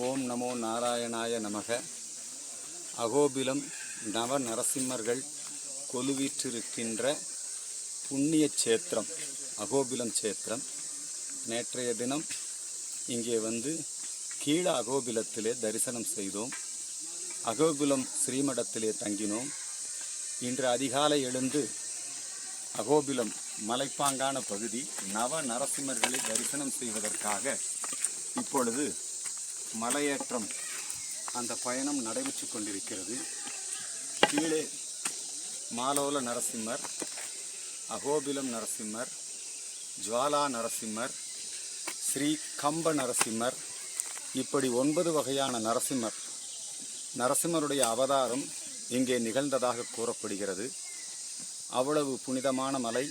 ஓம் நமோ நாராயணாய நமக. அகோபிலம் நவ நரசிம்மர்கள் கொலுவீற்றிருக்கின்ற புண்ணிய சேத்திரம் அகோபிலம் சேத்திரம். நேற்றைய தினம் இங்கே வந்து கீழ அகோபிலத்திலே தரிசனம் செய்தோம். அகோபிலம் ஸ்ரீமடத்திலே தங்கினோம். இன்று அதிகாலை எழுந்து அகோபிலம் மலைப்பாங்கான பகுதி நவ நரசிம்மர்களை தரிசனம் செய்வதற்காக இப்பொழுது மலையேற்றம் அந்த பயணம் நடைபெற்று கொண்டிருக்கிறது. கீழே மாலோல நரசிம்மர், அகோபிலம் நரசிம்மர், ஜுவாலா நரசிம்மர், ஸ்ரீ கம்ப நரசிம்மர், இப்படி 9 வகையான நரசிம்மருடைய அவதாரம் இங்கே நிகழ்ந்ததாக கூறப்படுகிறது. அவ்வளவு புனிதமான மலை.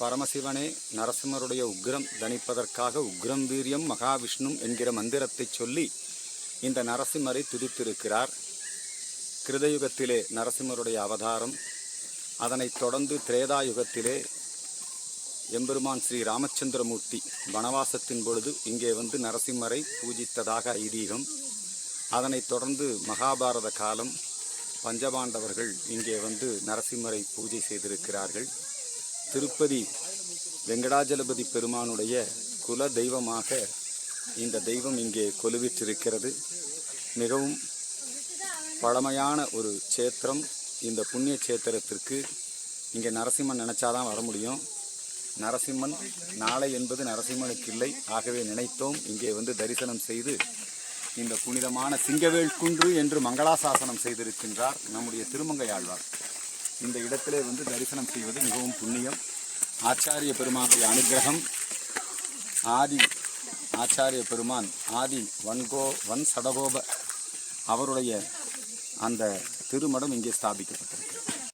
பரமசிவனே நரசிம்மருடைய உக்ரம் தணிப்பதற்காக உக்ரம் வீரியம் மகாவிஷ்ணு என்கிற மந்திரத்தை சொல்லி இந்த நரசிம்மரை துதித்திருக்கிறார். கிருதயுகத்திலே நரசிம்மருடைய அவதாரம். அதனைத் தொடர்ந்து திரேதாயுகத்திலே எம்பெருமான் ஸ்ரீ ராமச்சந்திரமூர்த்தி வனவாசத்தின் பொழுது இங்கே வந்து நரசிம்மரை பூஜித்ததாக ஐதீகம். அதனைத் தொடர்ந்து மகாபாரத காலம் பஞ்சபாண்டவர்கள் இங்கே வந்து நரசிம்மரை பூஜை செய்திருக்கிறார்கள். திருப்பதி வெங்கடாஜலபதி பெருமானுடைய குல தெய்வமாக இந்த தெய்வம் இங்கே கொலுவிற்றிருக்கிறது. மிகவும் பழமையான ஒரு சேத்திரம். இந்த புண்ணிய சேத்திரத்திற்கு இங்கே நரசிம்மன் நினைச்சாதான் வர முடியும். நரசிம்மன் நாளை என்பது நரசிம்மனுக்கு இல்லை. ஆகவே நினைத்தோம், இங்கே வந்து தரிசனம் செய்து இந்த புனிதமான சிங்கவேல் குன்று என்று மங்களாசாசனம் செய்திருக்கின்றார் நம்முடைய திருமங்கையாழ்வார். இந்த இடத்திலே வந்து தரிசனம் செய்வது மிகவும் புண்ணியம். ஆச்சாரிய பெருமானுடைய அனுகிரகம். ஆச்சாரிய பெருமான் ஆதி வன் சடகோப அவருடைய அந்த திருமடம் இங்கே ஸ்தாபிக்கப்பட்டிருக்கிறது.